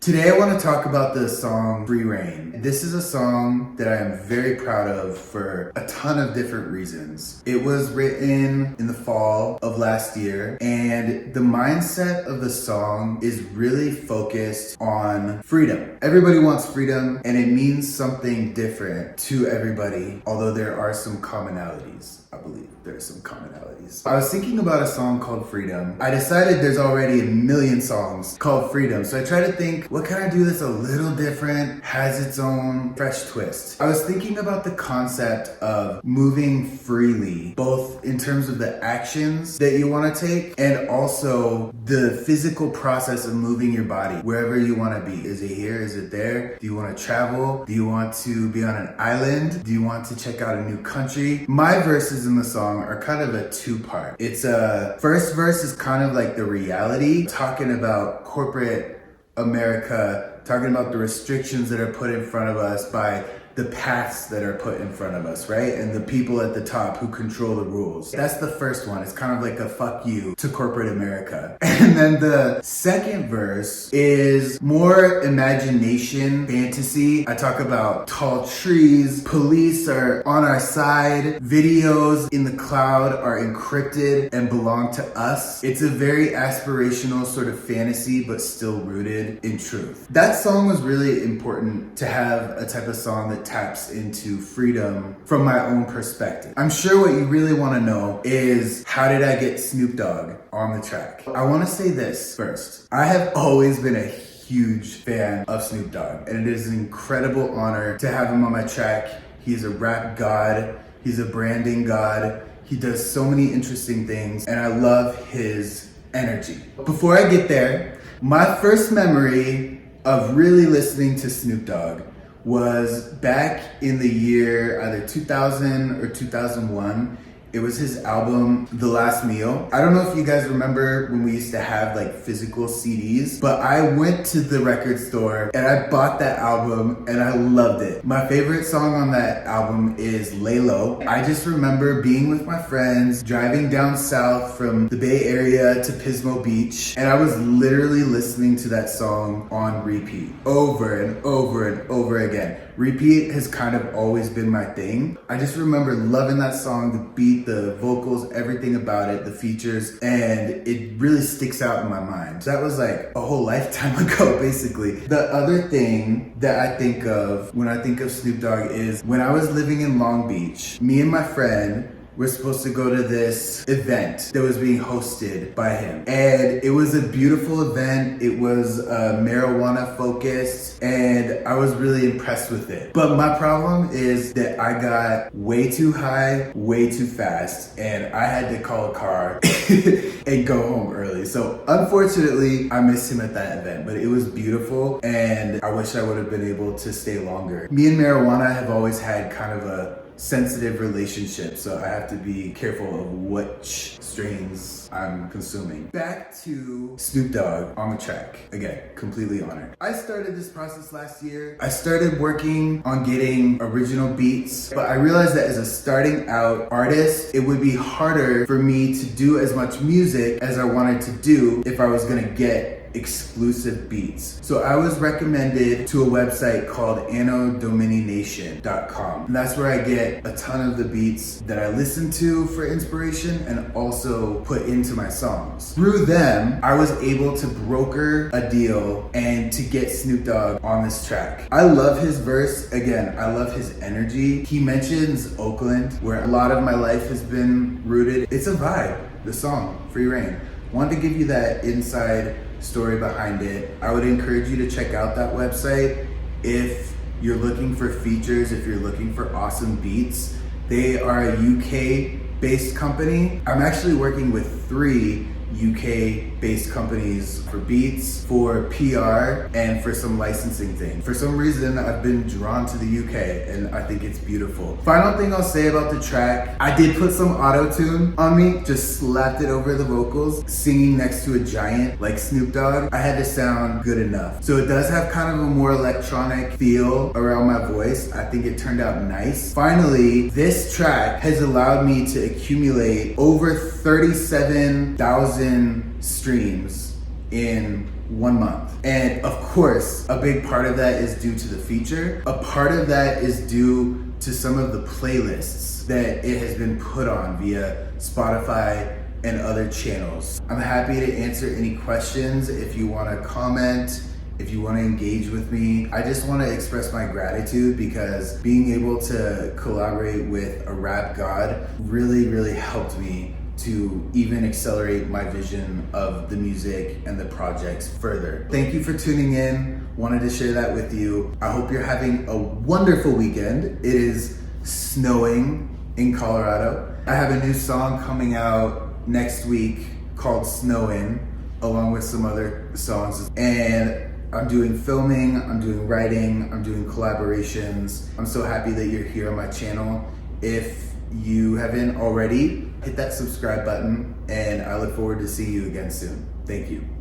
Today I want to talk about the song Free Reign. This is a song that I am very proud of for a ton of different reasons. It was written in the fall of last year, and the mindset of the song is really focused on freedom. Everybody wants freedom, and it means something different to everybody, although there are some commonalities. I believe there are some commonalities. I was thinking about a song called Freedom. I decided there's already a million songs called Freedom, so I tried to think, what can I do that's a little different, has its own fresh twist? I was thinking about the concept of moving freely, both in terms of the actions that you want to take and also the physical process of moving your body wherever you want to be. Is it here? Is it there? Do you want to travel? Do you want to be on an island? Do you want to check out a new country? My verses in the song are kind of a two-part. It's first verse is kind of like the reality, talking about corporate America, talking about the restrictions that are put in front of us by the paths that are put in front of us, right? And the people at the top who control the rules. That's the first one. It's kind of like a fuck you to corporate America. And then the second verse is more imagination, fantasy. I talk about tall trees, police are on our side, videos in the cloud are encrypted and belong to us. It's a very aspirational sort of fantasy, but still rooted in truth. That song was really important to have a type of song that taps into freedom from my own perspective. I'm sure what you really want to know is, how did I get Snoop Dogg on the track? I want to say this first. I have always been a huge fan of Snoop Dogg, and it is an incredible honor to have him on my track. He's a rap god. He's a branding god. He does so many interesting things, and I love his energy. Before I get there, my first memory of really listening to Snoop Dogg was back in the year either 2000 or 2001. It was his album, The Last Meal. I don't know if you guys remember when we used to have like physical CDs, but I went to the record store and I bought that album and I loved it. My favorite song on that album is Lay Low. I just remember being with my friends, driving down south from the Bay Area to Pismo Beach, and I was literally listening to that song on repeat over and over and over again. Repeat has kind of always been my thing. I just remember loving that song, the beat, the vocals, everything about it, the features, and it really sticks out in my mind. So that was like a whole lifetime ago, basically. The other thing that I think of when I think of Snoop Dogg is when I was living in Long Beach, me and my friend we're supposed to go to this event that was being hosted by him. And it was a beautiful event. It was marijuana focused, and I was really impressed with it. But my problem is that I got way too high, way too fast, and I had to call a car and go home early. So unfortunately, I missed him at that event, but it was beautiful, and I wish I would have been able to stay longer. Me and marijuana have always had kind of a sensitive relationship, so I have to be careful of which strains I'm consuming. Back to Snoop Dogg on the track. Again, completely honored. I started this process last year. I started working on getting original beats, but I realized that as a starting out artist, it would be harder for me to do as much music as I wanted to do if I was gonna get exclusive beats. So I was recommended to a website called AnnoDominination.com. And that's where I get a ton of the beats that I listen to for inspiration and also put into my songs. Through them, I was able to broker a deal and to get Snoop Dogg on this track. I love his verse. Again, I love his energy. He mentions Oakland, where a lot of my life has been rooted. It's a vibe, the song, Free Reign. Wanted to give you that inside story behind it. I would encourage you to check out that website if you're looking for features, if you're looking for awesome beats. They are a UK based company. I'm actually working with 3 UK based companies for beats, for PR, and for some licensing things. For some reason, I've been drawn to the UK, and I think it's beautiful. Final thing I'll say about the track, I did put some auto-tune on me, just slapped it over the vocals. Singing next to a giant like Snoop Dogg, I had to sound good enough. So it does have kind of a more electronic feel around my voice. I think it turned out nice. Finally, this track has allowed me to accumulate over 37,000 streams in 1 month. And of course, a big part of that is due to the feature. A part of that is due to some of the playlists that it has been put on via Spotify and other channels. I'm happy to answer any questions if you want to comment, if you want to engage with me. I just want to express my gratitude because being able to collaborate with a rap god really helped me to even accelerate my vision of the music and the projects further. Thank you for tuning in. Wanted to share that with you. I hope you're having a wonderful weekend. It is snowing in Colorado. I have a new song coming out next week called Snowin', along with some other songs. And I'm doing filming, I'm doing writing, I'm doing collaborations. I'm so happy that you're here on my channel. If you haven't already, hit that subscribe button, and I look forward to seeing you again soon. Thank you.